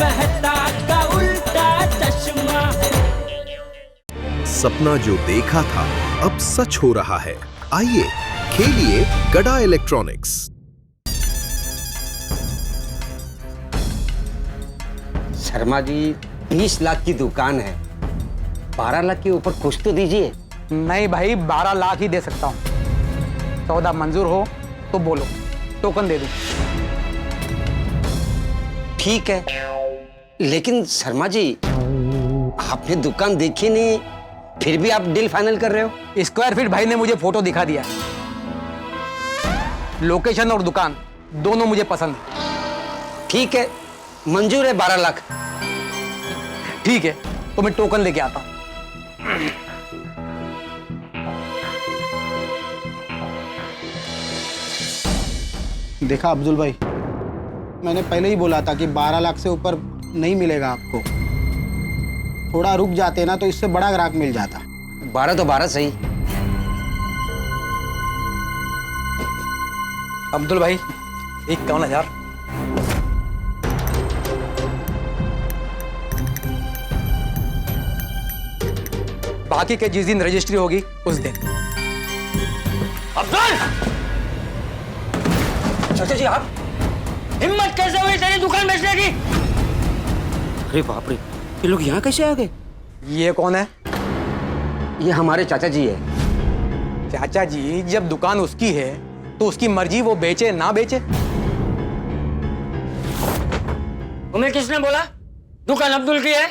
मेहता का उल्टा चश्मा। सपना जो देखा था अब सच हो रहा है। आइए खेलिए गड़ा इलेक्ट्रॉनिक्स। शर्मा जी 20 लाख की दुकान है, 12 लाख के ऊपर कुछ तो दीजिए। नहीं भाई 12 लाख ही दे सकता हूँ। सौदा मंजूर हो तो बोलो, टोकन दे दूं। ठीक है, लेकिन शर्मा जी आपने दुकान देखी नहीं, फिर भी आप डील फाइनल कर रहे हो। स्क्वायर फीट भाई ने मुझे फोटो दिखा दिया, लोकेशन और दुकान दोनों मुझे पसंद है। ठीक है, मंजूर है 12 लाख। ठीक है, तो मैं टोकन लेके आता हूं। देखा अब्दुल भाई, मैंने पहले ही बोला था कि 12 लाख से ऊपर नहीं मिलेगा आपको। थोड़ा रुक जाते ना तो इससे बड़ा ग्राहक मिल जाता। 12 तो 12 सही। अब्दुल भाई 51,000। बाकी के जिस दिन रजिस्ट्री होगी उस दिन। अब्दुल! चाचा जी आप हिम्मत कैसे हुई तेरी दुकान बेचने की? अरे बाप रे, ये लोग यहाँ कैसे आ गए? ये कौन है? ये हमारे चाचा जी है। चाचा जी जब दुकान उसकी है तो उसकी मर्जी, वो बेचे ना बेचे। तुम्हें किसने बोला दुकान अब्दुल की है?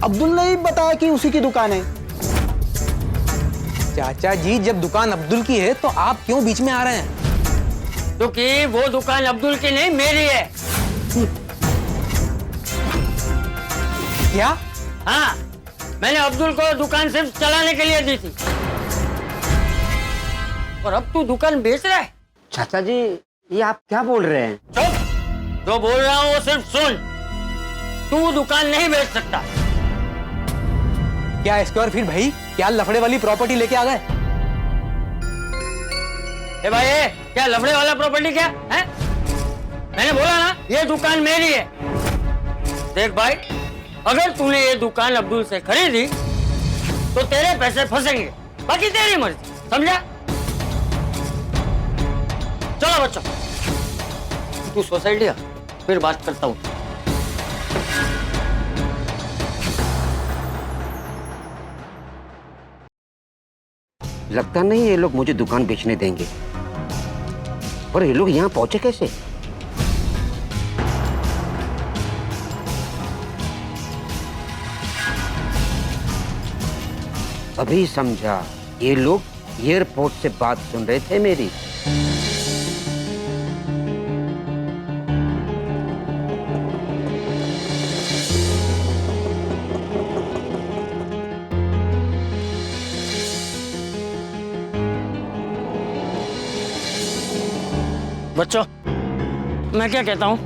अब्दुल ने ही बताया कि उसी की दुकान है। चाचा जी जब दुकान अब्दुल की है तो आप क्यों बीच में आ रहे हैं? क्योंकि वो दुकान अब्दुल की नहीं मेरी है। क्या? हाँ, मैंने अब्दुल को दुकान सिर्फ चलाने के लिए दी थी, और अब तू दुकान बेच रहा है। चाचा जी ये आप क्या बोल रहे हैं? चुप! जो बोल रहा हूँ वो सिर्फ सुन। तू दुकान नहीं बेच सकता। क्या स्क्वायर फीट भाई, क्या लफड़े वाली प्रॉपर्टी लेके आ गए? ए भाई, क्या लफड़े वाला प्रॉपर्टी क्या है? मैंने बोला ना ये दुकान मेरी है। देख भाई, अगर तूने ये दुकान अब्दुल से खरीदी तो तेरे पैसे फंसेंगे, बाकी तेरी मर्जी, समझा? चलो बच्चों, तू सोसाइटी आ, फिर बात करता हूँ। लगता नहीं ये लोग मुझे दुकान बेचने देंगे। और ये लोग यहाँ पहुंचे कैसे? अभी समझा, ये लोग एयरपोर्ट से बात सुन रहे थे मेरी। बच्चों, मैं क्या कहता हूँ,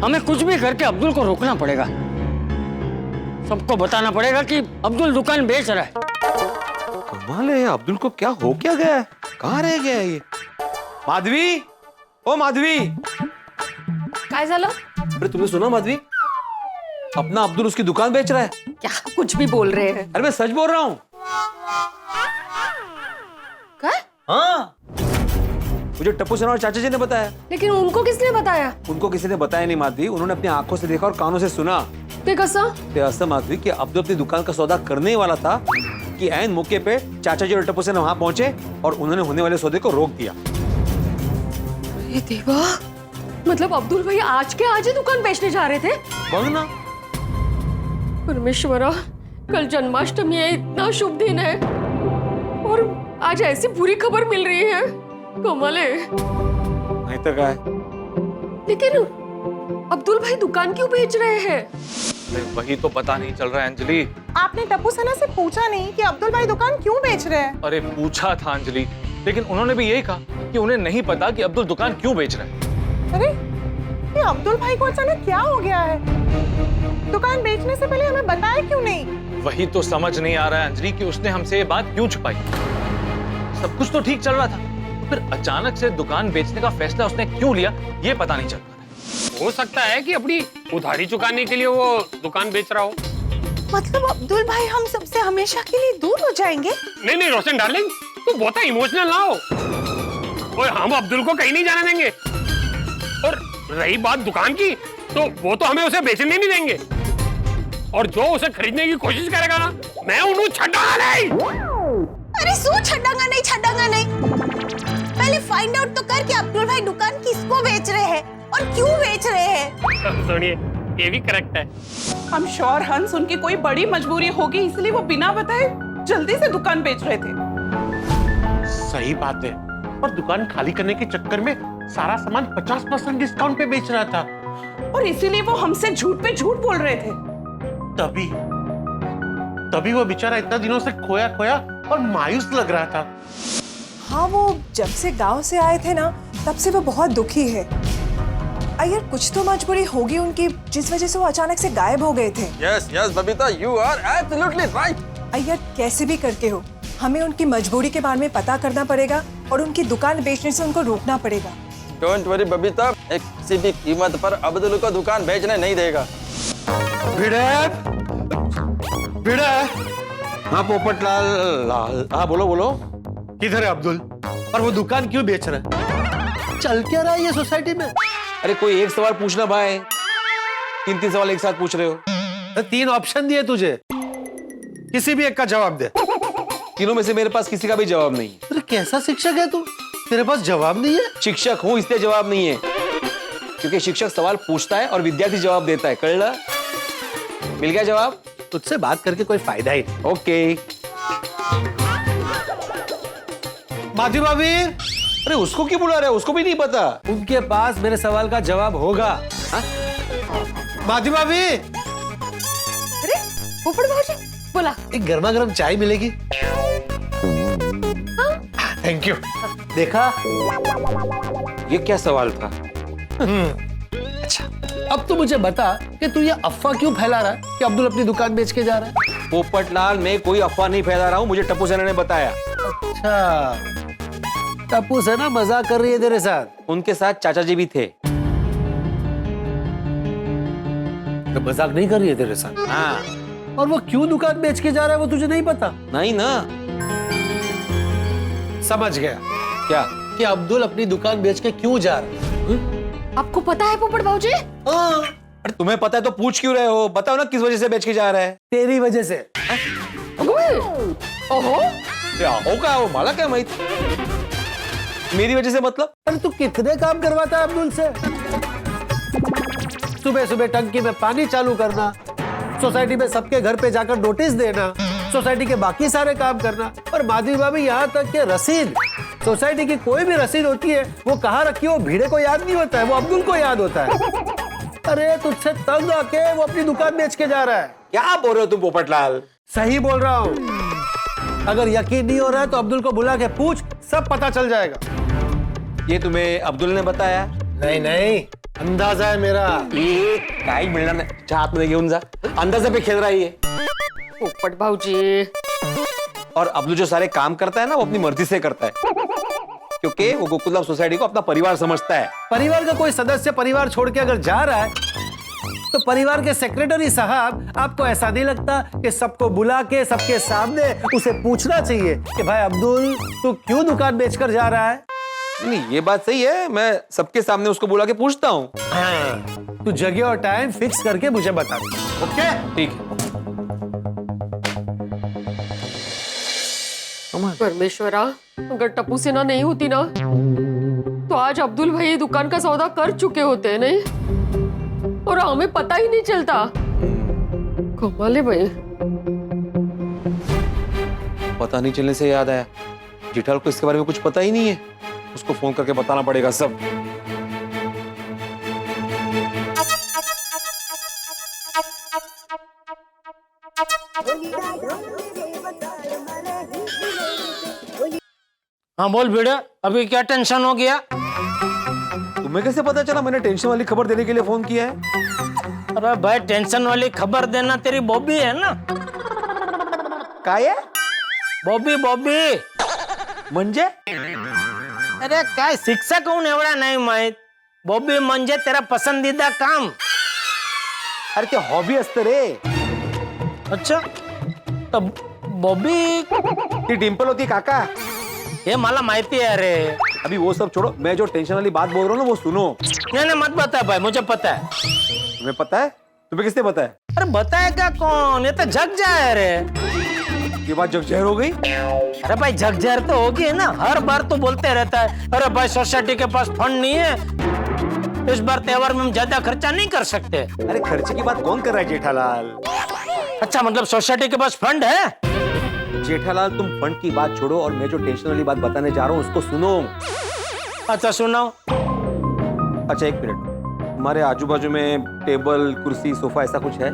हमें कुछ भी करके अब्दुल को रोकना पड़ेगा। सबको बताना पड़ेगा कि अब्दुल दुकान बेच रहा है। कमाल है, अब्दुल को क्या हो क्या गया है? कहाँ रह गया है ये? माधवी, ओ माधवी! काय झालं? अरे तुमने सुना माधवी? अपना अब्दुल उसकी दुकान बेच रहा है। क्या कुछ भी बोल रहे हैं? अरे मैं सच बोल रहा हूँ। क्या? हाँ, मुझे टप्पू सेना और चाचा जी ने बताया। लेकिन उनको किसने बताया? उनको किसी ने बताया नहीं माधवी, उन्होंने अपनी आंखों से देखा और कानों से सुना। ते कसं? ते असं माधवी कि अब्दुल अपनी दुकान का सौदा करने ही वाला था कि ऐन मौके पे चाचा जी और टप्पू सेना वहां पहुंचे और उन्होंने होने वाले सौदे को रोक दिया। ये देवा, मतलब अब्दुल भाई आज के आज ही दुकान बेचने जा रहे थे? बघना, परमेश्वरा, कल जन्माष्टमी है, इतना शुभ दिन है, और आज ऐसी बुरी खबर मिल रही है। कमाल है। नहीं तो क्या है? लेकिन अब्दुल भाई दुकान क्यों बेच रहे हैं? वही तो पता नहीं चल रहा है अंजलि। आपने टप्पू सेना से पूछा नहीं कि अब्दुल भाई दुकान क्यों बेच रहे हैं? अरे पूछा था अंजलि, लेकिन उन्होंने भी यही कहा कि उन्हें नहीं पता कि अब्दुल दुकान क्यों बेच रहा है। अरे ये अब्दुल भाई को अचानक क्या हो गया है? दुकान बेचने से पहले हमें बताया क्यों नहीं? वही तो समझ नहीं आ रहा है अंजलि कि उसने हमसे ये बात क्यों छुपाई। सब कुछ तो ठीक चल रहा था, तो फिर अचानक से दुकान बेचने का फैसला उसने क्यों लिया, ये पता नहीं चल पा रहा। हो सकता है कि अपनी उधारी चुकाने के लिए वो दुकान बेच रहा हो। मतलब अब्दुल भाई हम सबसे हमेशा के लिए दूर हो जाएंगे? नहीं नहीं रोशन डार्लिंग, तू बहुत इमोशनल ना हो। और हम अब्दुल को कहीं नहीं जाने देंगे। और रही बात दुकान की, तो वो तो हमें उसे बेचने नहीं देंगे। और जो उसे खरीदने की कोशिश करेगा ना, मैं उन्हें छड्डांगा नहीं। अरे सू छड्डांगा नहीं। पहले फाइंड आउट तो कर कि अब्दुल भाई दुकान किसको बेच रहे हैं और क्यों बेच रहे हैं। सुनिए, ये भी करेक्ट है। हम श्योर हंस उनकी कोई बड़ी मजबूरी होगी, इसलिए वो बिना बताए जल्दी से दुकान बेच रहे थे। सही बात है, और दुकान खाली करने के चक्कर में सारा सामान 50% डिस्काउंट पे बेच रहा था। और इसीलिए वो हमसे झूठ पे झूठ बोल रहे थे। तभी वो बेचारा इतना दिनों से खोया और मायूस लग रहा था। हाँ, वो जब से गांव से आए थे ना, तब से वो बहुत दुखी है। अय्यर, कुछ तो मजबूरी होगी उनकी, जिस वजह से वो अचानक से गायब हो गए थे। Yes Babita, you are absolutely right. Iyer, कैसे भी करके हो, हमें उनकी मजबूरी के बारे में पता करना पड़ेगा और उनकी दुकान बेचने से उनको रोकना पड़ेगा। डोंट वरी बबीता, एक किसी भी कीमत पर अब्दुल को दुकान बेचने नहीं देगा। भिड़े। हाँ पोपटलाल, हाँ बोलो। किधर है अब्दुल, और वो दुकान क्यों बेच रहा है? चल क्या रहा है ये सोसाइटी में? अरे कोई एक सवाल पूछना भाई, तीन सवाल एक साथ पूछ रहे हो। तो 3 ऑप्शन दिए तुझे, किसी भी एक का जवाब दे। तीनों में से मेरे पास किसी का भी जवाब नहीं है। अरे कैसा शिक्षक है तू, तेरे पास जवाब नहीं है? शिक्षक हूं इसलिए जवाब नहीं है, क्योंकि शिक्षक सवाल पूछता है और विद्यार्थी जवाब देता है। कळला? मिल गया जवाब? तुझसे बात करके कोई फायदा ही नहीं। ओके। माधवी भाभी। अरे उसको क्यों बुला रहे हो, उसको भी नहीं पता। उनके पास मेरे सवाल का जवाब होगा। माधवी भाभी। अरे पोपट भाजी, बोला। एक गर्मा गर्म चाय मिलेगी? Thank you. देखा, ये क्या सवाल था? अच्छा, अब तो मुझे बता कि तू ये अफवाह क्यों फैला रहा है कि अब्दुल अपनी दुकान बेच के जा रहा है? पोपटलाल, मैं कोई अफवाह नहीं फैला रहा हूँ, मुझे टप्पू सेना ने बताया। अच्छा, टप्पू सेना मजाक कर रही है तेरे साथ? उनके साथ चाचा जी भी थे। तो मजाक नहीं कर रही है तेरे साथ? हाँ। और वो क्यों दुकान बेच के जा रहा है वो तुझे नहीं पता? नहीं ना। समझ गया। क्या? कि अब्दुल अपनी दुकान बेच के क्यों जा रहा है? आपको पता है पोपट भाजी? हाँ। अरे तुम्हें पता है तो पूछ क्यों रहे हो? बताओ ना किस वजह से बेच के जा रहा है। तेरी वजह से। ओहो, क्या होगा वो, माला क्या माहित? मेरी वजह से मतलब? अरे तू कितने काम करवाता है अब्दुल से? सुबह सुबह टंकी में पानी चालू करना, सोसाइटी में सबके घर पे जाकर नोटिस देना, सोसाइटी के बाकी सारे काम करना, और माधवी भाभी यहाँ तक के रसीद, सोसाइटी की कोई भी रसीद होती है वो कहाँ रखी है वो भिड़े को याद नहीं होता है, वो अब्दुल को याद होता है। अरे तुझसे तंग आके वो अपनी दुकान बेच के जा रहा है। क्या बोल रहे हो तुम पोपटलाल? सही बोल रहा हूँ। अगर यकीन नहीं हो रहा है तो अब्दुल को बुला के पूछ, सब पता चल जाएगा। ये तुम्हें अब्दुल ने बताया? नहीं, अंदाजा है मेरा। काय मिलना नहीं, हाथ में घेऊन जा, अंदाजे पे खेल रहा है ये। पोपट भाजी। और अब्दुल जो सारे काम करता है ना, वो अपनी मर्जी से करता है, क्योंकि वो गोकुलधाम सोसाइटी को अपना परिवार समझता है। परिवार का कोई सदस्य परिवार छोड़ के अगर जा रहा है तो परिवार के सेक्रेटरी साहब, आपको ऐसा नहीं लगता कि सबको बुला के सबके सामने उसे पूछना चाहिए कि भाई अब्दुल तू क्यों दुकान बेचकर जा रहा है? नहीं, ये बात सही है, मैं सबके सामने उसको बुला के पूछता हूँ। हाँ, तू जगह और टाइम फिक्स करके मुझे बता। ओके, ठीक है। परमेश्वरा, अगर टप्पू सेना नहीं होती ना, तो आज अब्दुल भाई दुकान का सौदा कर चुके होते, नहीं? और हमें पता ही नहीं चलता। कमाल है भाई। पता नहीं चलने से याद आया, जेठालाल को इसके बारे में कुछ पता ही नहीं है, उसको फोन करके बताना पड़ेगा सब। हाँ बोल बेटा, अभी क्या टेंशन हो गया? तुम्हें कैसे पता चला मैंने टेंशन वाली खबर देने के लिए फोन किया है? अरे भाई, टेंशन वाली खबर देना तेरी बॉबी है ना? काय? बॉबी म्हणजे? अरे काय शिक्षक हूँ एवढा नाही माहित? बॉबी म्हणजे तेरा पसंदीदा काम. अरे ते हॉबी असतं रे. अच्छा, तर बॉबी ती डिम्पल होती काका. हे मला माहिती है रे. अभी वो सब छोड़ो, मैं जो टेंशन वाली बात बोल रहा हूँ ना वो सुनो. नहीं मत बता भाई, मुझे पता है. तुम्हें पता है? तुम्हें किसने पता है? अरे बताएगा कौन, ये तो जग जाए रे. ये बात जग जहर हो गई. अरे भाई जग जहर तो होगी है ना, हर बार तो बोलते रहता है अरे भाई सोसाइटी के पास फंड नहीं है, इस बार त्योहार में हम ज्यादा खर्चा नहीं कर सकते. अरे खर्चे की बात कौन कर रहा है जेठालाल? अच्छा मतलब सोसाइटी के पास फंड है? जेठालाल तुम फंड की बात छोड़ो और मैं जो टेंशन वाली बात बताने जा रहा हूँ उसको सुनो. अच्छा सुनाओ. अच्छा एक मिनट, हमारे आजू बाजू में टेबल कुर्सी सोफा ऐसा कुछ है?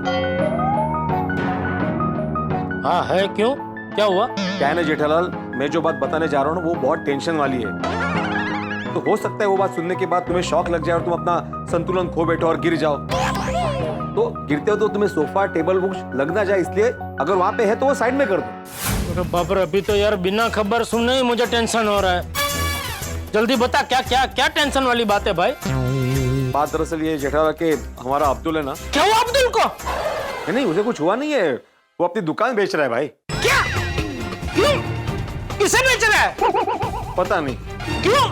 हाँ है. क्यों, क्या हुआ? क्या है ना जेठालाल, मैं जो बात बताने जा रहा हूँ ना वो बहुत टेंशन वाली है. तो हो सकता है वो बात सुनने के बाद तुम्हें शॉक लग जाए और तुम अपना संतुलन खो बैठो और गिर जाओ. तो गिरते हो तो तुम्हें सोफा टेबल कुछ लग ना जाए, इसलिए अगर वहां पे है तो वो साइड में कर दो. अरे बाप रे, अभी तो यार बिना खबर सुनने ही मुझे टेंशन हो रहा है. जल्दी बता क्या क्या क्या टेंशन वाली बात है भाई? बात दरअसल ये जेठालाल के हमारा अब्दुल है ना. क्या हुआ अब्दुल को? नहीं उसे कुछ हुआ नहीं है, वो अपनी दुकान बेच रहा है भाई. क्या? क्यों? किसे बेच रहा है? पता नहीं. क्यों?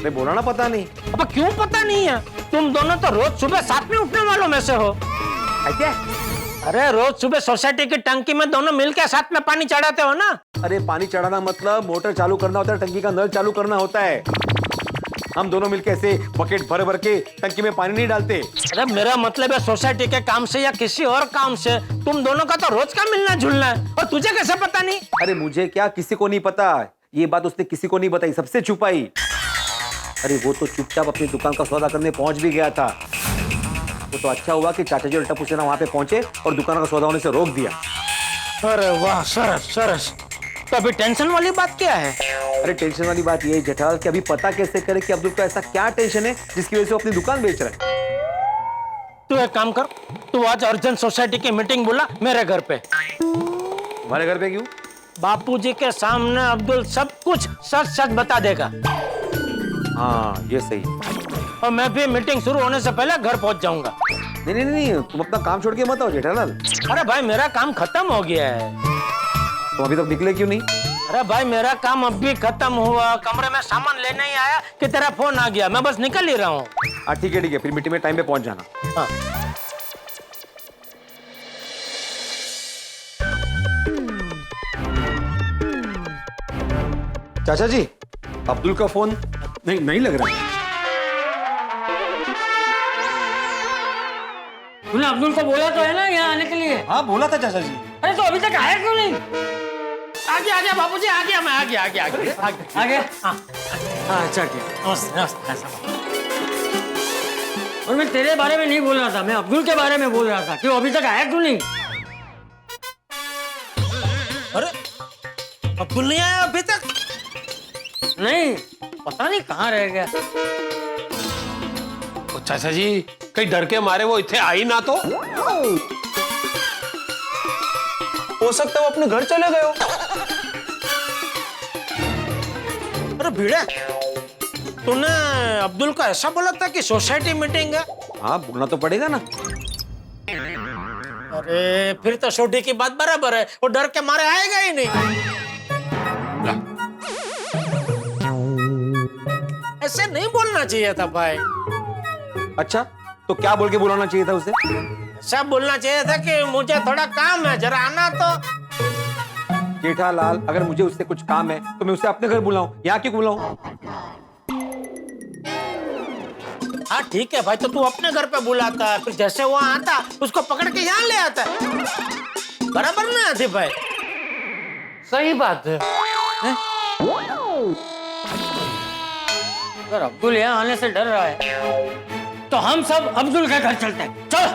नहीं बोला ना पता नहीं. अब क्यों पता नहीं है? तुम दोनों तो रोज सुबह साथ में उठने वालों में से हो. क्या? अरे रोज सुबह सोसाइटी की टंकी में दोनों मिलकर साथ में पानी चढ़ाते हो ना. अरे पानी चढ़ाना मतलब मोटर चालू करना होता है, टंकी का नल चालू करना होता है. हम दोनों मिलकर ऐसे बकेट भर भर के टंकी में पानी नहीं डालते. अरे मेरा मतलब है सोसाइटी के काम से या किसी और काम से तुम दोनों का तो रोज का मिलना जुलना है, और तुझे कैसे पता नहीं? अरे मुझे क्या, किसी को नहीं पता. ये बात उसने किसी को नहीं बताई, सबसे छुपाई. अरे वो तो चुपचाप अपनी दुकान का सौदा करने पहुंच भी गया था. वो तो अच्छा हुआ कि चाचा जी और टप्पू सेना वहां पे पहुंचे और दुकान का सौदा होने से रोक दिया. अरे वाह, सरस सरस. तो अभी टेंशन वाली बात क्या है? अरे टेंशन वाली बात ये है जेठालाल कि अभी पता कैसे करे कि अब्दुल को ऐसा क्या टेंशन है जिसकी वजह से वो अपनी दुकान बेच रहा है. तू एक काम कर, तू आज अर्जेंट सोसाइटी की मीटिंग बुला मेरे घर पे. हमारे घर पे क्यों? बापूजी के सामने अब्दुल सब कुछ सच सच बता देगा. हाँ ये सही. और मैं भी मीटिंग शुरू होने से पहले घर पहुंच जाऊंगा. नहीं तुम अपना काम छोड़ के मत आओ जेठालाल. अरे भाई मेरा काम खत्म हो गया है. तुम अभी तक निकले क्यों नहीं? अरे भाई मेरा काम अब भी खत्म हुआ, कमरे में सामान लेने ही आया कि तेरा फोन आ गया, मैं बस निकल ही रहा हूँ. हाँ ठीक है फिर मीटिंग में टाइम पे पहुंच जाना. हाँ. चाचा जी अब्दुल का फोन नहीं लग रहा है. तूने अब्दुल को बोला तो है ना यहाँ आने के लिए? हाँ बोला था चाचा जी. अरे तो अभी तक आया क्यों नहीं? आ गया बाबूजी, आ गया मैं, आ गया. हाँ अच्छा नमस्ते. और मैं तेरे बारे में नहीं बोल रहा था, मैं अब्दुल के बारे में बोल रहा था कि वो अभी तक आया क्यों नहीं? अरे अब्दुल नहीं आया अभी तक? नहीं, पता नहीं कहाँ रह गया. चाचा जी कहीं डर के मारे वो इतने आई ना तो? हो सकता है वो अपने घर चले गए हो. अरे भिड़े, तूने अब्दुल को ऐसा बोला था कि सोसाइटी मीटिंग है? हाँ बोलना तो पड़ेगा ना. अरे फिर तो छोटी की बात बराबर है, वो डर के मारे आएगा ही नहीं. ऐसे नहीं बोलना चाहिए था भाई. अच्छा तो क्या बोल के बुलाना चाहिए था उसे? ऐसा बोलना चाहिए था कि मुझे थोड़ा काम है, जरा आना तो. जेठालाल अगर मुझे उससे कुछ काम है तो मैं उसे अपने घर बुलाऊं, यहाँ क्यों बुलाऊं? हाँ ठीक है भाई, तो तू अपने घर पे बुलाता है, फिर जैसे वो आता उसको पकड़ के यहाँ ले आता है. बराबर ना आती भाई? सही बात है. अगर अब्दुल यहाँ आने से डर रहा है तो हम सब अब्दुल के घर चलते हैं. चल.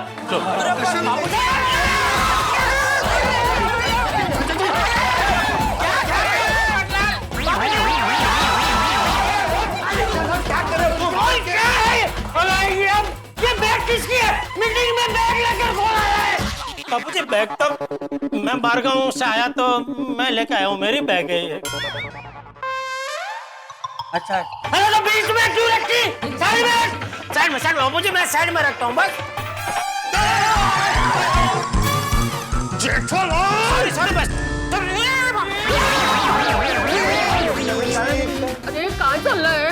ये बैग किसकी है? मीटिंग में बैग लेकर कौन आया है? बाबूजी बैग तो मैं बाहर गाँव से आया तो मैं लेकर आया हूँ, मेरी बैग है ये. अच्छा अरे तो बीच में क्यों रखी? साइड में बाबूजी, मैं साइड में रखता हूँ बस। जेठालाल सॉरी बस। अरे कहाँ चल रहा है?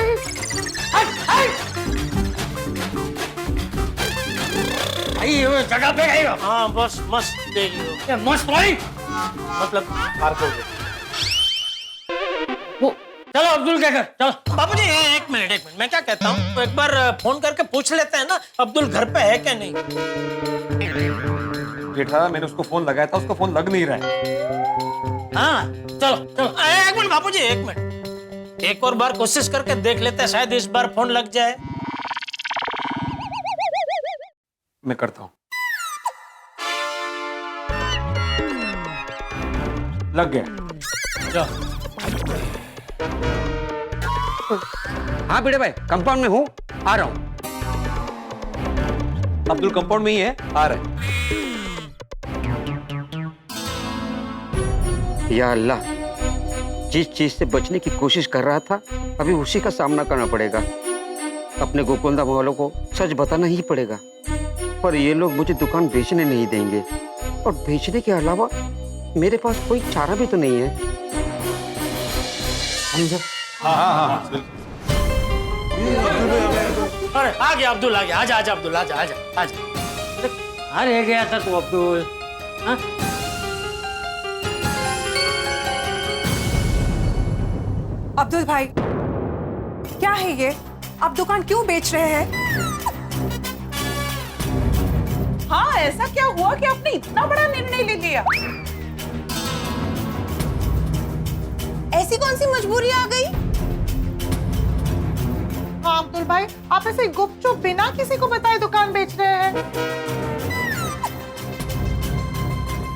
ये जगह पे आई हो। हाँ बस मस्त देखियो। ये मस्त भाई मतलब पार्क हो गया। चलो अब्दुल के घर चलो। बाबूजी एक मिनट मैं क्या कहता हूँ, तो एक बार फोन करके पूछ लेते हैं ना अब्दुल घर पे है क्या नहीं। जेठा, मैंने उसको फोन लगाया था, उसका फोन लग नहीं रहा है। हाँ चलो चलो। एक मिनट बाबूजी, एक मिनट, एक और बार कोशिश करके देख लेते हैं, शायद इस बार फोन लग जाए। मैं करता हूँ। लग गया। हाँ भिड़े भाई, कंपाउंड में हूँ, आ रहा हूँ। अब्दुल कंपाउंड में ही है, आ रहा है। या अल्लाह, जिस चीज से बचने की कोशिश कर रहा था अभी उसी का सामना करना पड़ेगा। अपने गोकुलधाम वालों को सच बताना ही पड़ेगा, पर ये लोग मुझे दुकान बेचने नहीं देंगे, और बेचने के अलावा मेरे पास कोई चारा भी तो नहीं है। हाँ। अरे आ गया अब्दुल, आ गया। आजा आजा अब्दुल, आजा आजा आजा। कहाँ रह गया था तू अब्दुल? हाँ? अब्दुल भाई, क्या है ये? आप दुकान क्यों बेच रहे हैं? हाँ, ऐसा क्या हुआ कि आपने इतना बड़ा निर्णय ले लिया? ऐसी कौन सी मजबूरी आ गई? हाँ अब्दुल भाई, आप ऐसे गुपचुप बिना किसी को बताए दुकान बेच रहे हैं?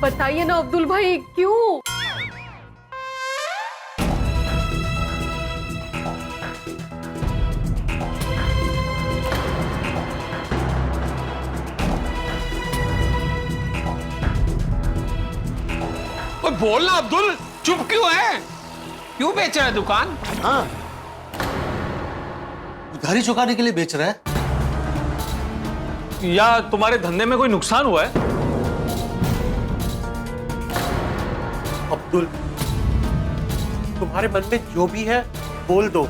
बताइए ना अब्दुल भाई, क्यों? बोलना अब्दुल, चुप क्यों है? क्यों बेच रहा है दुकान? हाँ, उधारी चुकाने के लिए बेच रहा है। या तुम्हारे धंधे में कोई नुकसान हुआ है? अब्दुल, तुम्हारे मन में जो भी है बोल दो,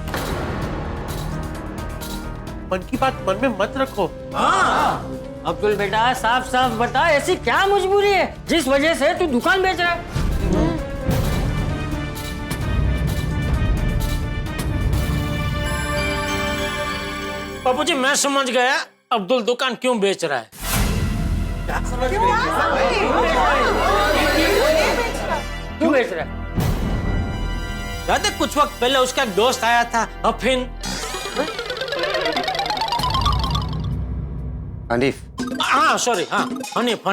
मन की बात मन में मत रखो। हाँ अब्दुल बेटा, साफ साफ बता, ऐसी क्या मजबूरी है जिस वजह से तू दुकान बेच रहा है? बाबूजी मैं समझ गया अब्दुल दुकान क्यों बेच रहा है। क्यों बेच रहा है? याद है कुछ वक्त पहले उसका एक दोस्त आया था अफीन। हनीफ। हाँ सॉरी, हाँ हनीफ।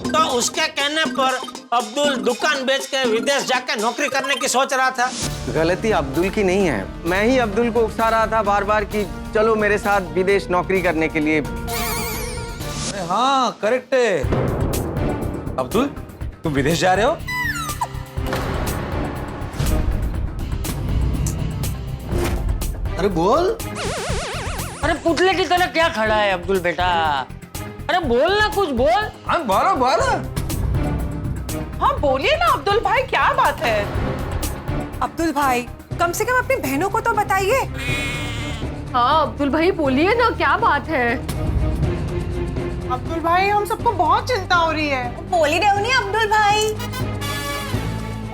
तो उसके कहने पर अब्दुल दुकान बेच के विदेश जाकर नौकरी करने की सोच रहा था। गलती अब्दुल की नहीं है, मैं ही अब्दुल को उकसा रहा था बार बार कि चलो मेरे साथ विदेश नौकरी करने के लिए। अरे हाँ करेक्ट है। अब्दुल, तुम विदेश जा रहे हो? अरे बोल। अरे पुतले की तरह क्या खड़ा है अब्दुल बेटा? अरे बोल ना, कुछ बोल। हाँ बोलो। हाँ बोलिए ना अब्दुल भाई, क्या बात है? अब्दुल भाई, कम से कम अपनी बहनों को तो बताइए। हाँ अब्दुल भाई बोलिए ना, क्या बात है? अब्दुल भाई, हम सबको बहुत चिंता हो रही है। बोल ही रहे हो नहीं अब्दुल भाई?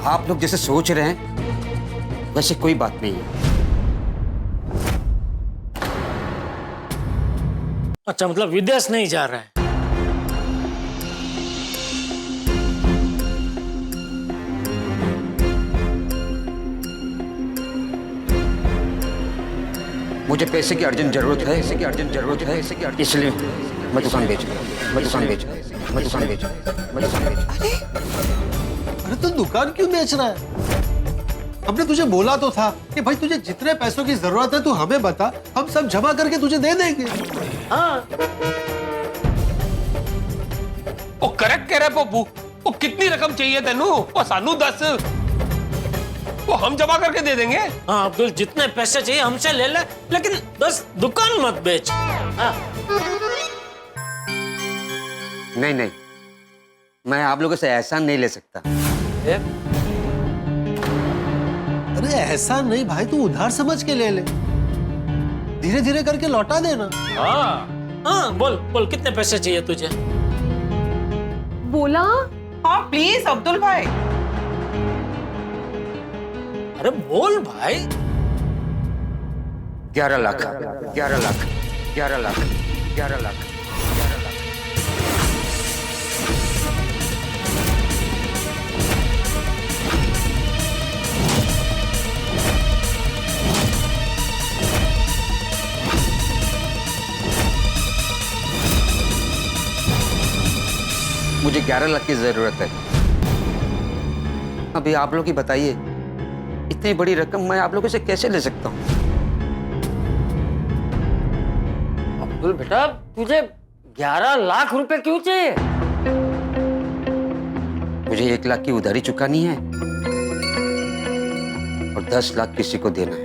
आप लोग जैसे सोच रहे हैं वैसे कोई बात नहीं है। अच्छा, मतलब विदेश नहीं जा रहा है। मुझे पैसे की अर्जेंट जरूरत है, इसलिए मैं दुकान बेच अरे तो दुकान क्यों बेच रहा है? हमने तुझे बोला तो था कि भाई तुझे जितने पैसों की जरूरत है तू हमें बता, हम सब जमा करके तुझे दे देंगे। हाँ वो करेक्ट कह रहा है पप्पू। वो कितनी रकम चाहिए तेनू? वो सानू दस। वो हम जमा करके दे देंगे। हाँ अब्दुल, जितने पैसे चाहिए हमसे ले ले, लेकिन बस दुकान मत बेच। हाँ। नहीं नहीं, मैं आप लोगों से एहसान नहीं ले सकता। अरे ऐसा नहीं भाई, तू उधार समझ के ले ले, धीरे धीरे करके लौटा देना। हाँ बोल बोल, कितने पैसे चाहिए तुझे? बोला हाँ प्लीज अब्दुल भाई। अरे बोल भाई। 11 लाख, 11 लाख, 11 लाख, 11 लाख। मुझे 11 लाख की जरूरत है। अभी आप लोग ही बताइए, इतनी बड़ी रकम मैं आप लोगों से कैसे ले सकता हूँ? अब्दुल बेटा, तुझे 11 लाख रुपए क्यों चाहिए? मुझे 1 लाख की उधारी चुकानी है और 10 लाख किसी को देना है।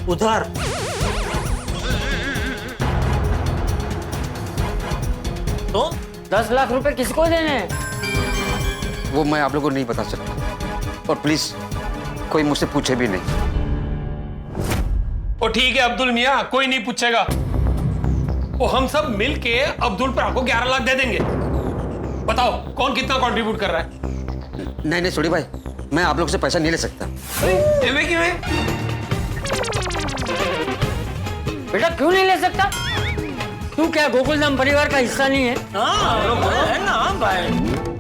उधार? तो 10 लाख रुपए किसको देने हैं? वो मैं आप लोगों को नहीं बता सकता, और प्लीज कोई मुझसे पूछे भी नहीं। ओ ठीक है अब्दुल मियाँ, कोई नहीं पूछेगा। वो हम सब मिल के अब्दुल पर आपको 11 लाख दे देंगे। बताओ कौन कितना कंट्रीब्यूट कर रहा है? नहीं नहीं छोड़ी भाई, मैं आप लोग से पैसा नहीं ले सकता। बेटा क्यों नहीं ले सकता? तू क्या गोकुलधाम परिवार का हिस्सा नहीं है? है ना भाई।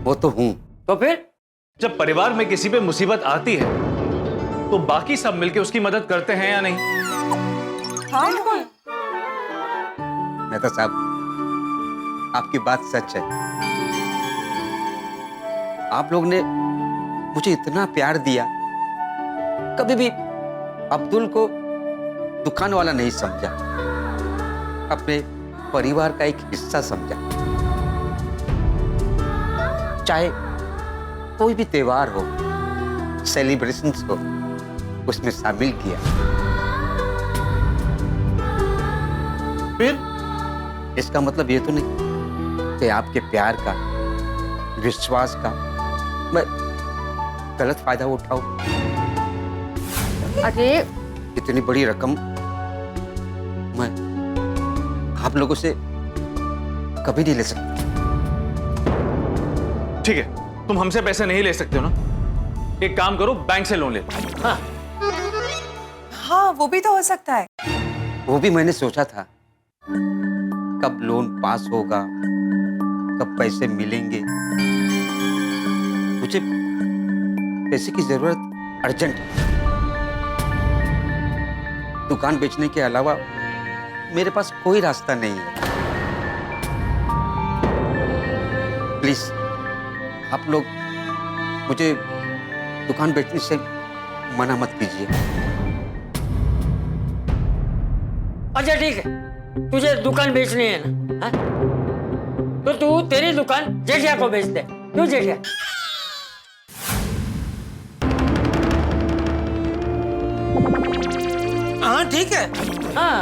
वो तो हूँ। तो फिर जब परिवार में किसी पे मुसीबत आती है तो बाकी सब मिलके उसकी मदद करते हैं या नहीं? हाँ बिल्कुल। मेहता साहब, आपकी बात सच है। आप लोग ने मुझे इतना प्यार दिया, कभी भी अब्दुल को दुकान वाला नहीं समझा, अपने परिवार का एक हिस्सा समझा। चाहे कोई भी त्योहार हो, सेलिब्रेशंस हो, उसमें शामिल किया। फिर इसका मतलब ये तो नहीं कि आपके प्यार का, विश्वास का मैं गलत फायदा उठाऊं। अरे इतनी बड़ी रकम मैं आप लोगों से कभी नहीं ले सकता। ठीक है, तुम हमसे पैसे नहीं ले सकते हो ना, एक काम करो, बैंक से लोन ले लो। हाँ हाँ वो भी तो हो सकता है। वो भी मैंने सोचा था, कब लोन पास होगा, कब पैसे मिलेंगे। मुझे पैसे की जरूरत अर्जेंट है। दुकान बेचने के अलावा मेरे पास कोई रास्ता नहीं है। प्लीज आप लोग मुझे दुकान बेचने से मना मत कीजिए। अच्छा ठीक है, तुझे दुकान बेचनी है ना? हाँ? तो तू तेरी दुकान जेठिया को बेच दे। क्यों जेठिया? हाँ ठीक है। हाँ।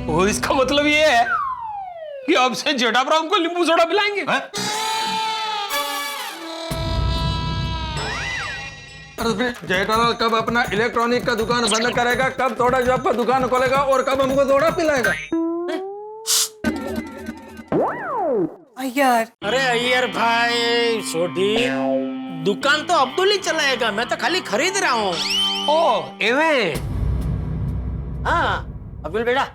वो इसका मतलब ये है कि अब से जेठाभरा हमको नींबू सोडा पिलाएंगे? जेठालाल कब अपना इलेक्ट्रॉनिक का दुकान बंद करेगा, कब थोड़ा जॉब का दुकान खोलेगा और कब हमको थोड़ा पिलाएगा? अय्यर। अरे अय्यर भाई, छोटी दुकान तो अब्दुल ही चलाएगा, मैं तो खाली खरीद रहा हूँ। ओ एवे। हाँ अब्दुल बेटा,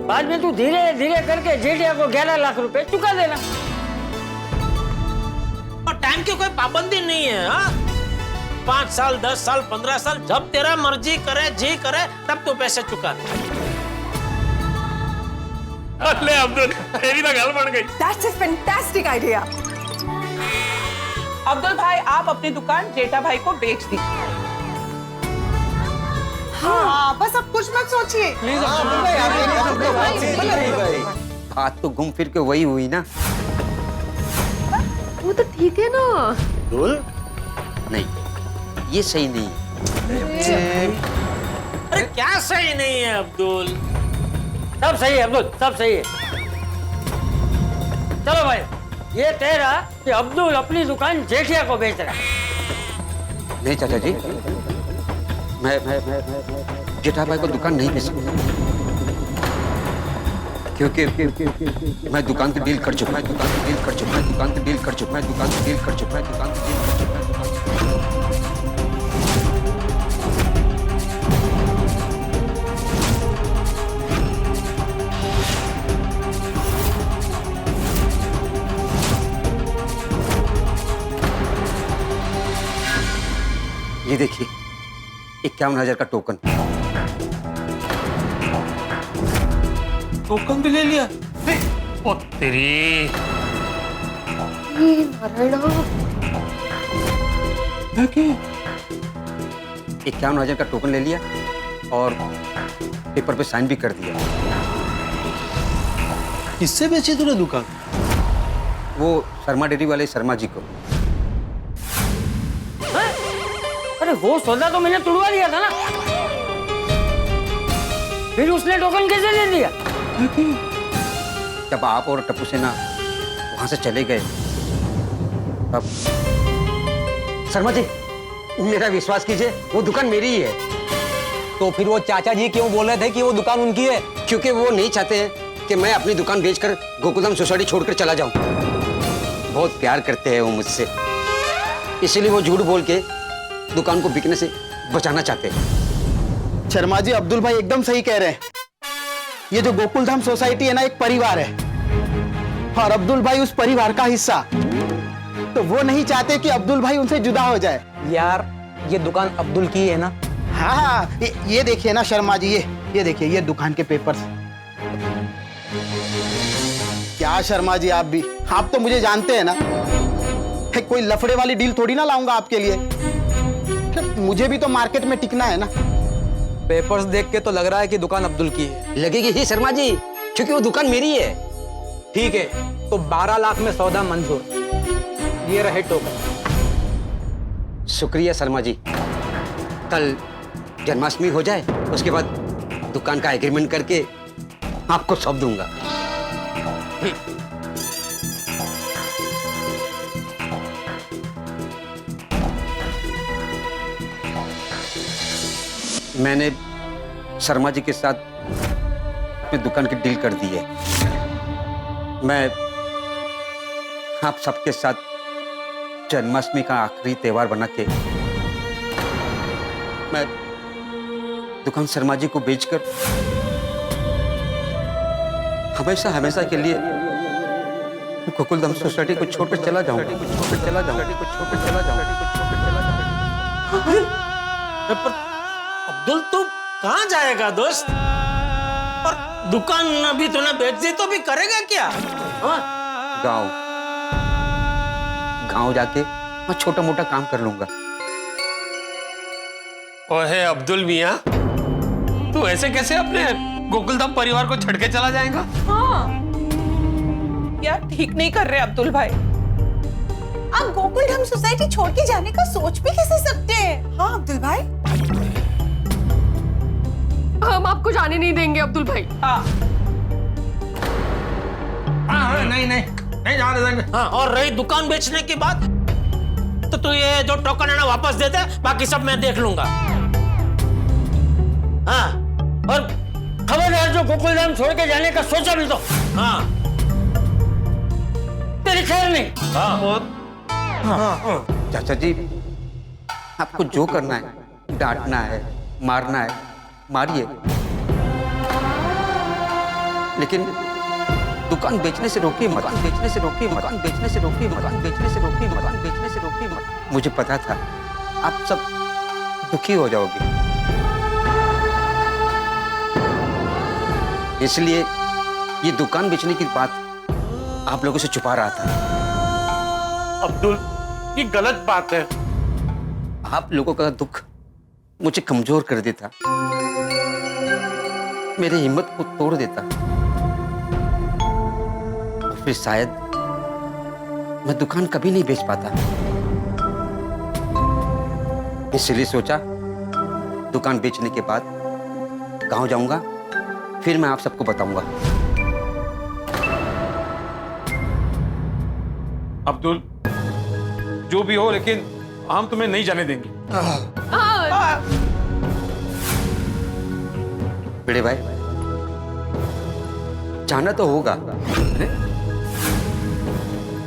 बाद में तू धीरे धीरे करके जेठिया को 11 लाख रुपए चुका देना। और टाइम की कोई पाबंदी नहीं है। हाँ 5 साल, 10 साल, 15 साल, जब तेरा मर्जी करे, जी करे, तब तो पैसे चुका दे। अरे अब्दुल, तेरी तो गल बन गई। That's a fantastic idea. Abdul भाई, आप अपनी दुकान जेठा भाई को बेच दीजिए। हाँ बस अब कुछ मत सोचिए। बात तो घूम फिर के वही हुई ना। वो तो ठीक है ना। अब्दुल नहीं, ये सही नहीं है। अरे क्या सही नहीं है अब्दुल? सब सही है अब्दुल, सब सही है। चलो भाई, ये तय रहा कि अब्दुल अपनी दुकान जेठिया को बेच रहा है। नहीं चाचा जी, मैं जेठा भाई को दुकान नहीं बेच सकता, क्योंकि मैं दुकान की डील कर चुका, मैं दुकान की डील कर चुका, मैं दुकान की डील कर चुका, मैं दुकान की डील कर चुका, मैं दुकान की डील कर चुका। ये देखिए 51,000 का टोकन। टोकन भी ले लिया? ओ तेरी। नारायणा, 51,000 का टोकन ले लिया और पेपर पे साइन भी कर दिया। किससे बेची तूने दुकान? वो शर्मा डेयरी वाले शर्मा जी को। अरे वो सौदा तो मैंने तुड़वा दिया था ना, फिर उसने टोकन कैसे दे दिया? जब आप और टप्पू सेना वहां से चले गए तब। शर्मा जी, मेरा विश्वास कीजिए, वो दुकान मेरी ही है। तो फिर वो चाचा जी क्यों बोल रहे थे कि वो दुकान उनकी है? क्योंकि वो नहीं चाहते हैं कि मैं अपनी दुकान बेचकर गोकुलधाम सोसाइटी छोड़कर चला जाऊं। बहुत प्यार करते हैं वो मुझसे, इसीलिए वो झूठ बोल के दुकान को बिकने से बचाना चाहते हैं। शर्मा जी, अब्दुल भाई एकदम सही कह रहे हैं। ये जो गोकुलधाम सोसाइटी है ना, एक परिवार है और अब्दुल भाई उस परिवार का हिस्सा। तो वो नहीं चाहते कि अब्दुल भाई उनसे जुदा हो जाए। यार, ये दुकान अब्दुल की है ना? हाँ, ये देखिए ना शर्मा जी, ये देखिए, ये दुकान के पेपर्स। क्या शर्मा जी, आप तो मुझे जानते हैं ना, कोई लफड़े वाली डील थोड़ी ना लाऊंगा आपके लिए। मुझे भी तो मार्केट में टिकना है ना। पेपर्स देख के तो लग रहा है कि दुकान अब्दुल की है। लगेगी ही शर्मा जी, क्योंकि वो दुकान मेरी है। ठीक है, तो 12 लाख में सौदा मंजूर। ये रहे टोकन। शुक्रिया शर्मा जी। कल जन्माष्टमी हो जाए, उसके बाद दुकान का एग्रीमेंट करके आपको सौंप दूंगा। मैंने शर्मा जी के साथ अपनी दुकान की डील कर दी है। मैं आप सबके साथ जन्माष्टमी का आखिरी त्योहार बना के मैं दुकान शर्मा जी को बेचकर हमेशा हमेशा के लिए गोकुलधाम सोसाइटी को छोड़कर चला जाऊंगा। अब्दुल, तू कहाँ जाएगा दोस्त? और दुकान अभी तूने बेच दी तो भी करेगा क्या? गांव जाके मैं छोटा मोटा काम कर लूंगा। ओहे अब्दुल मियां, तू ऐसे कैसे अपने गोकुलधाम परिवार को छड़ के चला जाएगा? हाँ, यार ठीक नहीं कर रहे अब्दुल भाई। आप गोकुलधाम सोसाइटी छोड़ के जाने का सोच भी कैसे सकते हैं? हाँ अब्दुल भाई, हम आपको जाने नहीं देंगे अब्दुल भाई। नहीं जाने देंगे। हाँ, और रही दुकान बेचने की बात, तो तू ये जो टोकन है ना वापस दे दे, बाकी सब मैं देख लूंगा। हाँ, और खबरदार जो गोकुलधाम छोड़ के जाने का सोचा भी तो, हाँ, तेरी खैर नहीं। चाचा जी, आपको जो करना है, डांटना है, मारना है, मारिए, लेकिन दुकान बेचने से रोकिए मत। दुकान बेचने से रोकिए, मकान बेचने से रोकिए, मकान बेचने से रोकिए, मकान बेचने से रोकिए मत। मुझे पता था आप सब दुखी हो जाओगे, इसलिए ये दुकान बेचने की बात आप लोगों से छुपा रहा था। अब्दुल, ये गलत बात है। आप लोगों का दुख मुझे कमजोर कर देता, मेरी हिम्मत को तोड़ देता, फिर शायद मैं दुकान कभी नहीं बेच पाता। इसलिए सोचा दुकान बेचने के बाद गांव जाऊंगा, फिर मैं आप सबको बताऊंगा। अब्दुल, जो भी हो, लेकिन हम तुम्हें नहीं जाने देंगे। बड़े भाई, जाना तो होगा,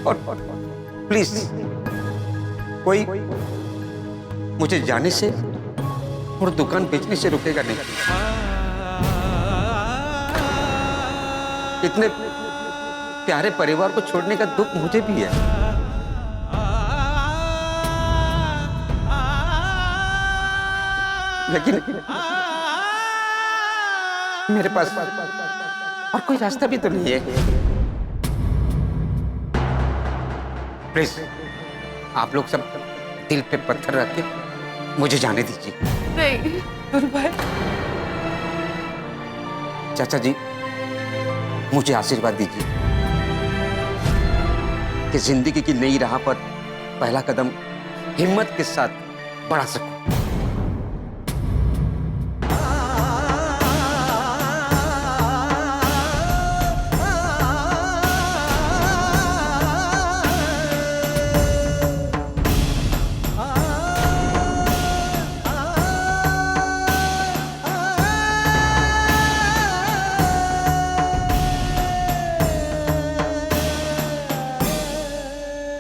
और प्लीज कोई मुझे जाने से और दुकान बेचने से रुकेगा नहीं। इतने प्यारे परिवार को छोड़ने का दुख मुझे भी है, लेकिन मेरे पास और कोई रास्ता भी तो नहीं है। प्लीज आप लोग सब दिल पे पत्थर रख के मुझे जाने दीजिए। नहीं भाई, चाचा जी, मुझे आशीर्वाद दीजिए कि जिंदगी की नई राह पर पहला कदम हिम्मत के साथ बढ़ा सकूं।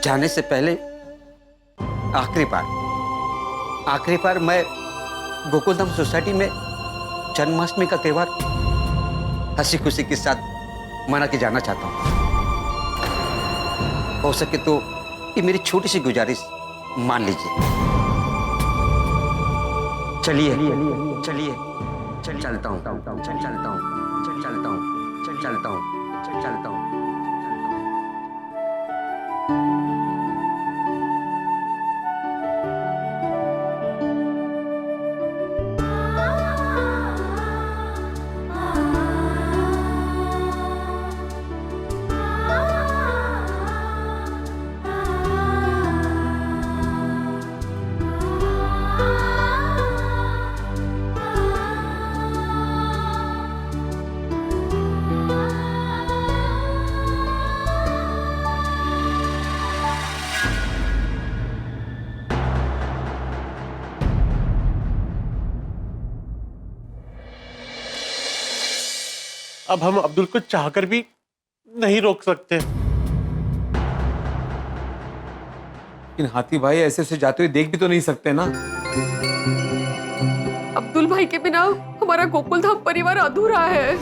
जाने से पहले आखिरी बार मैं गोकुलधाम सोसाइटी में जन्माष्टमी का त्योहार हंसी खुशी के साथ मना के जाना चाहता हूं। हो सके तो ये मेरी छोटी सी गुजारिश मान लीजिए। चलिए चलिए चलता हूं, चलता हूं। अब हम अब्दुल को चाहकर भी नहीं रोक सकते। इन हाथी भाई ऐसे से जाते हुए देख भी तो नहीं सकते ना। अब्दुल भाई के बिना हमारा गोकुलधाम परिवार अधूरा है।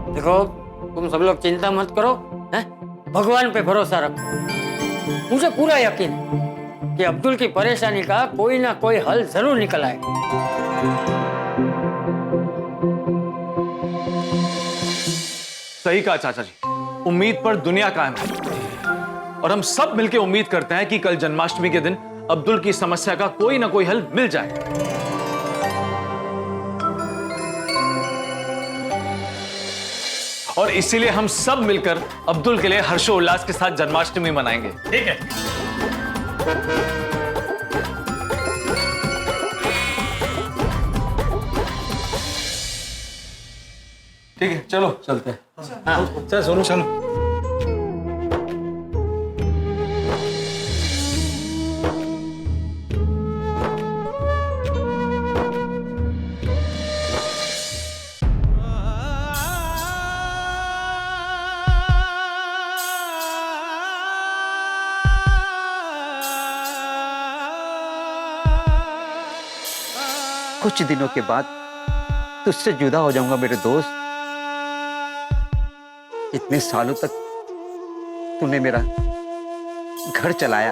देखो, तुम सब लोग चिंता मत करो, हैं? भगवान पे भरोसा रखो। मुझे पूरा यकीन है कि अब्दुल की परेशानी का कोई ना कोई हल जरूर निकल आएगा। सही कहा चाचा जी, उम्मीद पर दुनिया कायम है, और हम सब मिलकर उम्मीद करते हैं कि कल जन्माष्टमी के दिन अब्दुल की समस्या का कोई ना कोई हल मिल जाए। और इसीलिए हम सब मिलकर अब्दुल के लिए हर्षोल्लास के साथ जन्माष्टमी मनाएंगे। ठीक है? ठीक है, चलो चलते हैं। चल सोनू, चलो। कुछ दिनों के बाद तुझसे जुदा हो जाऊंगा मेरे दोस्त। इतने सालों तक तूने मेरा घर चलाया,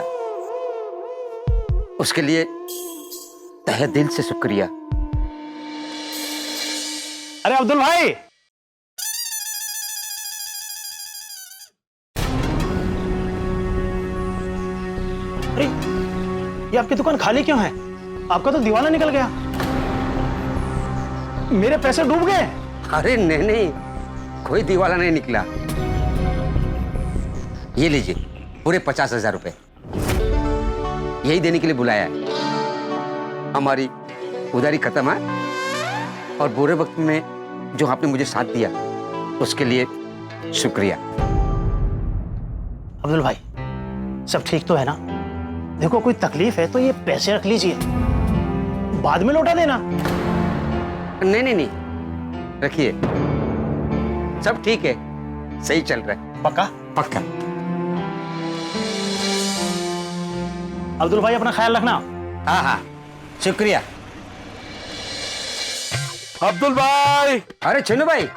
उसके लिए तहे दिल से शुक्रिया। अरे अब्दुल भाई, अरे ये आपकी दुकान खाली क्यों है? आपका तो दिवाला निकल गया, मेरे पैसे डूब गए। अरे नहीं, कोई दिवाला नहीं निकला। ये लीजिए पूरे 50,000 रुपए, यही देने के लिए बुलाया है। हमारी उधारी खत्म है और बुरे वक्त में जो आपने मुझे साथ दिया उसके लिए शुक्रिया। अब्दुल भाई सब ठीक तो है ना? देखो कोई तकलीफ है तो ये पैसे रख लीजिए, बाद में लौटा देना। नहीं नहीं नहीं, रखिए, सब ठीक है, सही चल रहा है। पक्का? पक्का। अब्दुल भाई अपना ख्याल रखना। हाँ हाँ, शुक्रिया। अब्दुल भाई! अरे छिन्नू भाई,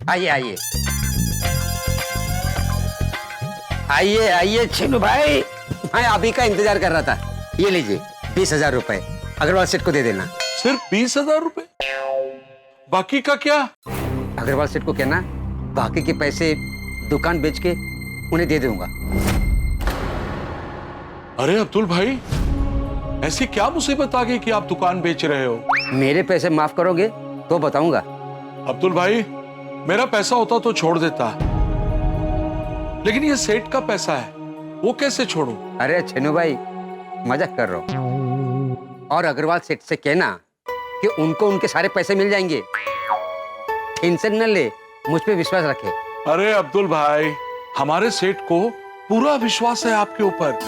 आइए आइए आइए आइए छिन्नू भाई, मैं अभी का इंतजार कर रहा था। ये लीजिए 20,000 रुपए, अग्रवाल सेठ को दे देना। सिर्फ 20,000 रुपए? बाकी का क्या? अग्रवाल सेठ को कहना बाकी के पैसे दुकान बेच के उन्हें दे दूंगा। अरे अब्दुल भाई, ऐसी क्या मुसीबत आ गई कि आप दुकान बेच रहे हो? मेरे पैसे माफ करोगे तो बताऊंगा। अब्दुल भाई, मेरा पैसा होता तो छोड़ देता, लेकिन ये सेठ का पैसा है, वो कैसे छोड़ूं? अरे छिन्नू भाई, मजाक कर रहा हूं। और अग्रवाल सेठ से कहना कि उनको उनके सारे पैसे मिल जाएंगे, टेंशन न ले, मुझ पे विश्वास रखे। अरे अब्दुल भाई, हमारे सेठ को पूरा विश्वास है आपके ऊपर।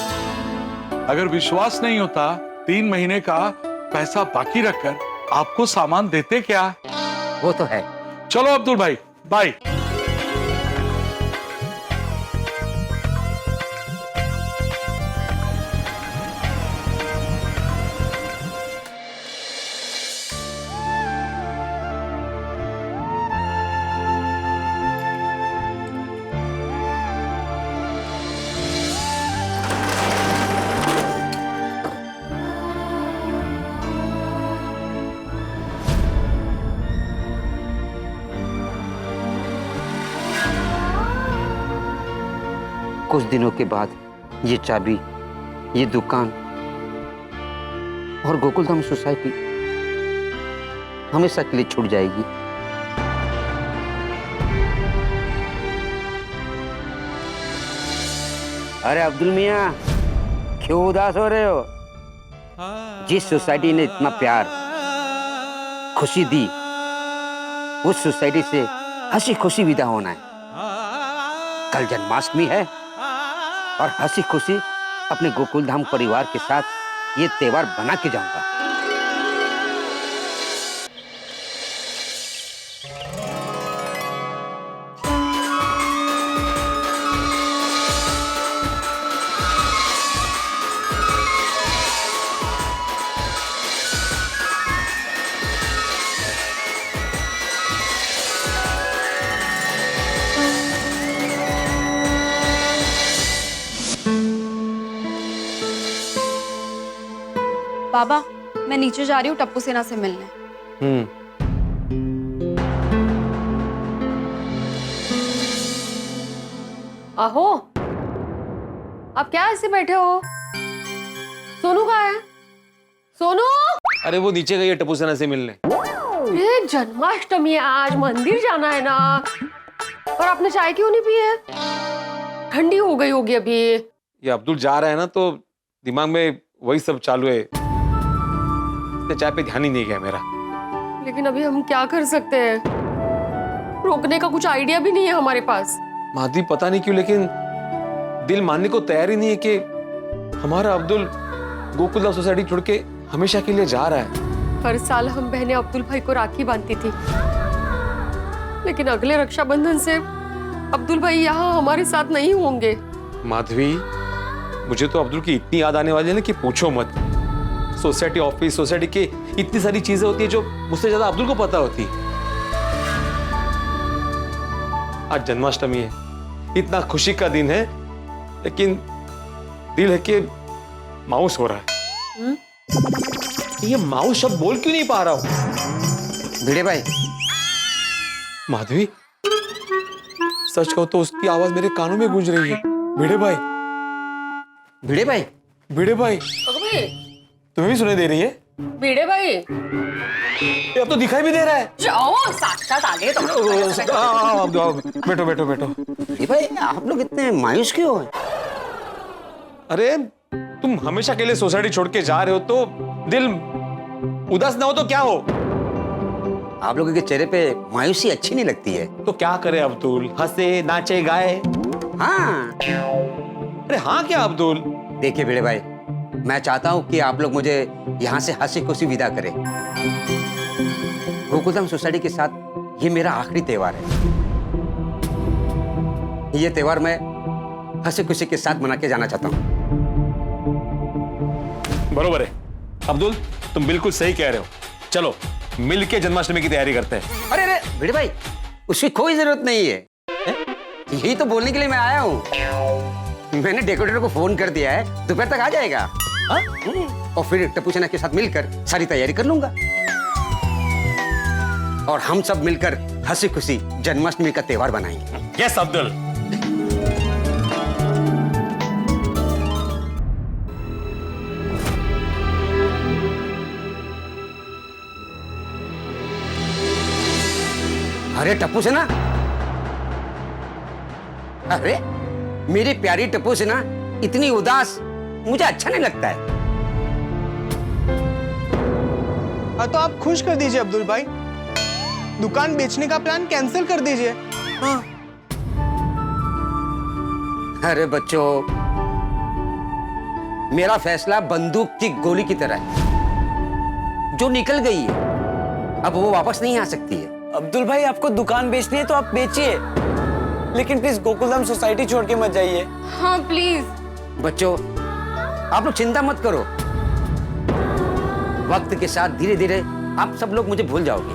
अगर विश्वास नहीं होता 3 महीने का पैसा बाकी रखकर आपको सामान देते क्या? वो तो है। चलो अब्दुल भाई, बाय। कुछ दिनों के बाद ये चाबी, ये दुकान और गोकुलधाम सोसाइटी हमेशा के लिए छूट जाएगी। अरे अब्दुल मियां, क्यों उदास हो रहे हो? जिस सोसाइटी ने इतना प्यार, खुशी दी, उस सोसाइटी से हंसी खुशी विदा होना है। कल जन्माष्टमी है और हंसी खुशी अपने गोकुलधाम परिवार के साथ ये त्योहार बना के जाऊंगा। बाबा, मैं नीचे जा रही हूँ टप्पू सेना से मिलने। आहो, आप क्या ऐसे बैठे हो? सोनू कहाँ है? सोनू! अरे वो नीचे गई है टप्पू सेना से मिलने। ये जन्माष्टमी है, आज मंदिर जाना है ना। और आपने चाय क्यों नहीं पी है? ठंडी हो गई होगी अभी। ये अब्दुल जा रहा है ना, तो दिमाग में वही सब चालू है, चाय पे ध्यान ही नहीं गया मेरा। लेकिन अभी हम क्या कर सकते हैं? रोकने का कुछ आइडिया भी नहीं है हमारे पास। माधवी पता नहीं क्यों, लेकिन दिल मानने को तैयार ही नहीं है कि हमारा अब्दुल गोकुलधाम सोसाइटी छोड़ के हमेशा के लिए जा रहा है। हर साल हम बहनें अब्दुल भाई को राखी बांधती थी, लेकिन अगले रक्षाबंधन से अब्दुल भाई यहाँ हमारे साथ नहीं होंगे। माधवी, मुझे तो अब्दुल की इतनी याद आने वाली है ना कि पूछो मत। सोसाइटी ऑफिस, सोसाइटी के इतनी सारी चीजें होती है जो मुझसे ज्यादा अब्दुल को पता होती। आज जन्माष्टमी है, इतना खुशी का दिन है, लेकिन दिल है कि मायूस हो रहा है। ये मायूस शब्द बोल क्यों नहीं पा रहा हूं? भिड़े भाई। माधवी, सच कहो तो उसकी आवाज मेरे कानों में गूंज रही है। भिड़े भाई, भिड़े भाई, भिड़े भाई, तुम्हें भी सुनाई दे रही है? भिड़े भाई ये अब तो दिखाई भी दे रहा है। जाओ, साक्षात आगे तो बैठो बैठो बैठो। ये भाई आप लोग इतने मायूस क्यों हैं? अरे तुम हमेशा के लिए सोसाइटी छोड़ के जा रहे हो तो दिल उदास ना हो तो क्या हो? आप लोगों के चेहरे पे मायूसी अच्छी नहीं लगती है। तो क्या करे अब्दुल, हंसे नाचे गाए? हाँ। अरे हाँ क्या अब्दुल? देखिए भिड़े भाई, मैं चाहता हूँ कि आप लोग मुझे यहाँ से हंसी खुशी विदा करें। गोकुलधाम सोसाइटी के साथ ये मेरा आखिरी त्योहार है। ये त्योहार मैं हंसी खुशी के साथ मना के जाना चाहता हूँ। बरोबर है अब्दुल, तुम बिल्कुल सही कह रहे हो। चलो मिलके जन्माष्टमी की तैयारी करते हैं। अरे अरे भिड़े भाई, उसकी कोई जरूरत नहीं है। यही तो बोलने के लिए मैं आया हूँ। मैंने डेकोरेटर को फोन कर दिया है, दोपहर तक आ जाएगा। और फिर टप्पू सेना के साथ मिलकर सारी तैयारी कर लूंगा और हम सब मिलकर हंसी खुशी जन्माष्टमी का त्योहार बनाएंगे। यस अब्दुल। अरे टप्पू सेना, अरे मेरी प्यारी टप्पू सेना इतनी उदास मुझे अच्छा नहीं लगता है। हाँ तो आप खुश कर दीजिए अब्दुल भाई, दुकान बेचने का प्लान कैंसिल कर दीजिए। हाँ। अरे बच्चों, मेरा फैसला बंदूक की गोली की तरह है, जो निकल गई है अब वो वापस नहीं आ सकती है। अब्दुल भाई आपको दुकान बेचनी है तो आप बेचिए, लेकिन प्लीज गोकुलधाम सोसाइटी छोड़ के मत जाइए। हाँ प्लीज। बच्चों आप लोग चिंता मत करो, वक्त के साथ धीरे धीरे आप सब लोग मुझे भूल जाओगे।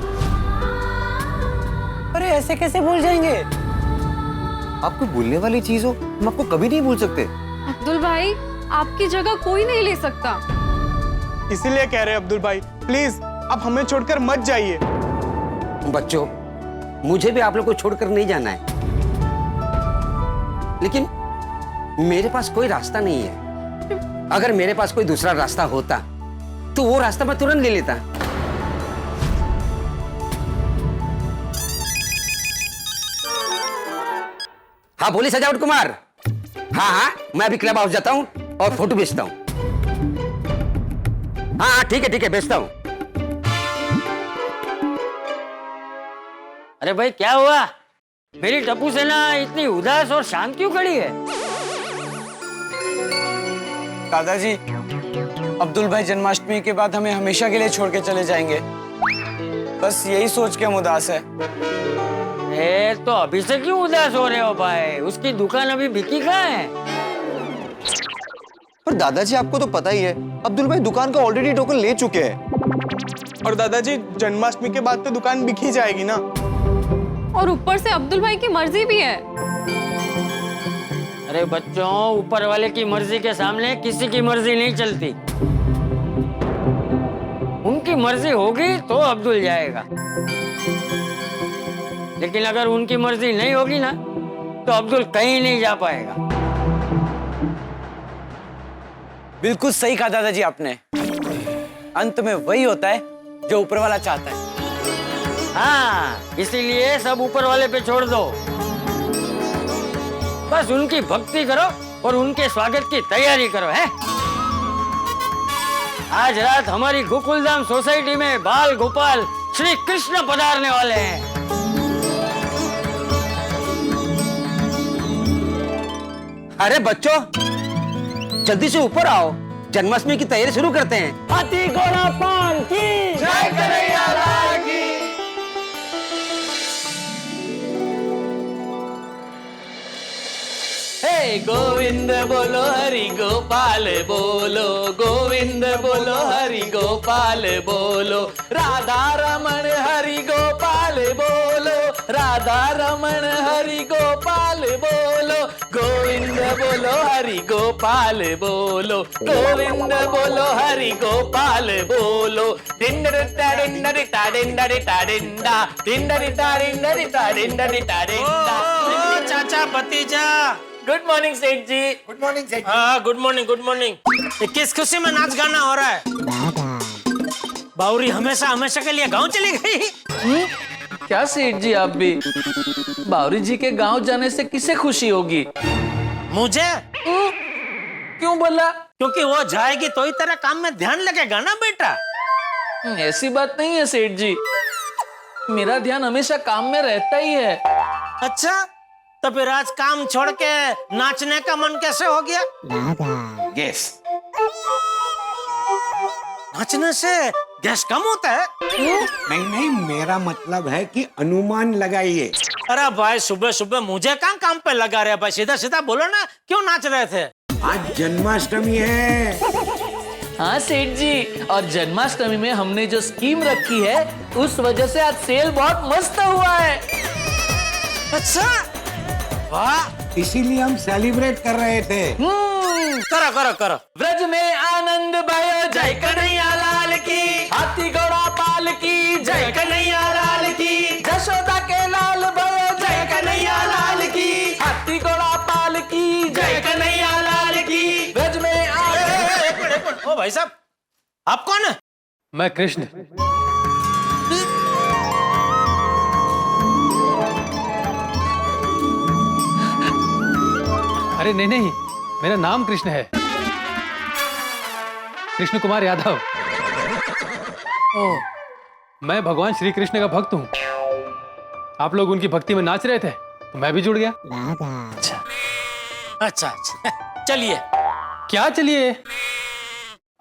अरे ऐसे कैसे भूल जाएंगे? आपको भूलने वाली चीज हो हम आपको कभी नहीं भूल सकते। अब्दुल भाई आपकी जगह कोई नहीं ले सकता। इसीलिए कह रहे हैं अब्दुल भाई, प्लीज आप हमें छोड़कर मत जाइए। बच्चों मुझे भी आप लोग को छोड़कर नहीं जाना है, लेकिन मेरे पास कोई रास्ता नहीं है। अगर मेरे पास कोई दूसरा रास्ता होता तो वो रास्ता मैं तुरंत ले लेता। हाँ बोलिए सजावट कुमार। हाँ हाँ मैं अभी क्लब हाउस जाता हूँ और फोटो बेचता हूँ। हाँ हाँ ठीक है बेचता हूँ। अरे भाई क्या हुआ? मेरी टप्पू सेना इतनी उदास और शांत क्यों खड़ी है? दादाजी, अब्दुल भाई जन्माष्टमी के बाद हमें हमेशा के लिए छोड़ के चले जाएंगे, बस यही सोच के हम उदास है। तो अभी से क्यों उदास हो रहे हो भाई? उसकी दुकान अभी बिकी कहाँ है? पर दादाजी आपको तो पता ही है, अब्दुल भाई दुकान का ऑलरेडी टोकन ले चुके हैं। और दादाजी जन्माष्टमी के बाद तो दुकान बिक ही जाएगी ना। और ऊपर से अब्दुल भाई की मर्जी भी है। अरे बच्चों, ऊपर वाले की मर्जी के सामने किसी की मर्जी नहीं चलती। उनकी मर्जी होगी तो अब्दुल जाएगा, लेकिन अगर उनकी मर्जी नहीं होगी ना तो अब्दुल कहीं नहीं जा पाएगा। बिल्कुल सही कहा दादाजी आपने, अंत में वही होता है जो ऊपर वाला चाहता है। हाँ, इसीलिए सब ऊपर वाले पे छोड़ दो। बस उनकी भक्ति करो और उनके स्वागत की तैयारी करो। है आज रात हमारी गोकुलधाम सोसाइटी में बाल गोपाल श्री कृष्ण पधारने वाले हैं। अरे बच्चों जल्दी से ऊपर आओ, जन्माष्टमी की तैयारी शुरू करते हैं। हाथी घोड़ा पान की जय कन्हैया लाल की। हे गोविंद बोलो हरि गोपाल बोलो, गोविंद बोलो हरि गोपाल बोलो, राधा रमण हरि गोपाल बोलो, राधा रमण हरि गोपाल बोलो, गोविंद बोलो हरि गोपाल बोलो, गोविंद बोलो हरि गोपाल बोलो। डिंडरिटा डिंडरिटा डिंडरिटा डिंडा, डिंडरिटा डिंडरिटा डिंडरिटा डिंडा। चाचा भतीजा गुड मॉर्निंग सेठ जी। गुड मॉर्निंग सेठ। हाँ गुड मॉर्निंग गुड मॉर्निंग। किस खुशी में नाच गाना हो रहा है? बावरी हमेशा हमेशा के लिए गांव चली गई। क्या सेठ जी आप भी? बावरी जी के गांव जाने से किसे खुशी होगी? मुझे। क्यों बोला? क्योंकि वो जाएगी तो ही तेरा काम में ध्यान लगेगा ना बेटा। ऐसी बात नहीं है सेठ जी, मेरा ध्यान हमेशा काम में रहता ही है। अच्छा, तो फिर आज काम छोड़ के नाचने का मन कैसे हो गया? गैस। नाचने से गैस कम होता है? नहीं नहीं, मेरा मतलब है कि अनुमान लगाइए। अरे भाई, सुबह सुबह मुझे कहाँ काम पे लगा रहे भाई, सीधा सीधा बोलो ना, क्यों नाच रहे थे? आज जन्माष्टमी है। हाँ सेठ जी, और जन्माष्टमी में हमने जो स्कीम रखी है उस वजह से आज सेल बहुत मस्त हुआ है। अच्छा, वाह, इसीलिए हम सेलिब्रेट कर रहे थे। करो करो करो। ब्रज में आनंद भयो जय कन्हैया लाल की, हाथी घोड़ा पाल की जय कन्हैया लाल की, यशोदा के लाल भयो जय कन्हैया लाल की, हाथी घोड़ा पाल की जय कन्हैया लाल की। ब्रज में एक मिनट, ओ भाई साहब, आप कौन है? मैं कृष्ण। अरे नहीं नहीं, मेरा नाम कृष्ण है, कृष्ण कुमार यादव। मैं भगवान श्री कृष्ण का भक्त हूँ। आप लोग उनकी भक्ति में नाच रहे थे तो मैं भी जुड़ गया। अच्छा अच्छा अच्छा, चलिए। क्या चलिए?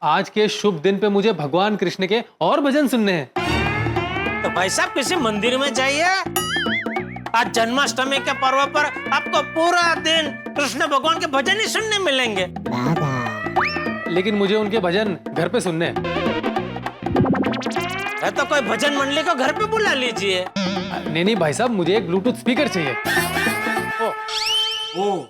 आज के शुभ दिन पे मुझे भगवान कृष्ण के और भजन सुनने हैं। तो भाई साहब, किसी मंदिर में जाइए। आज जन्माष्टमी के पर्व पर आपको पूरा दिन कृष्ण भगवान के भजन ही सुनने मिलेंगे। लेकिन मुझे उनके भजन घर पे सुनने हैं। तो कोई भजन मंडली को घर पे बुला लीजिए। नहीं नहीं भाई साहब, मुझे एक ब्लूटूथ स्पीकर चाहिए। ओ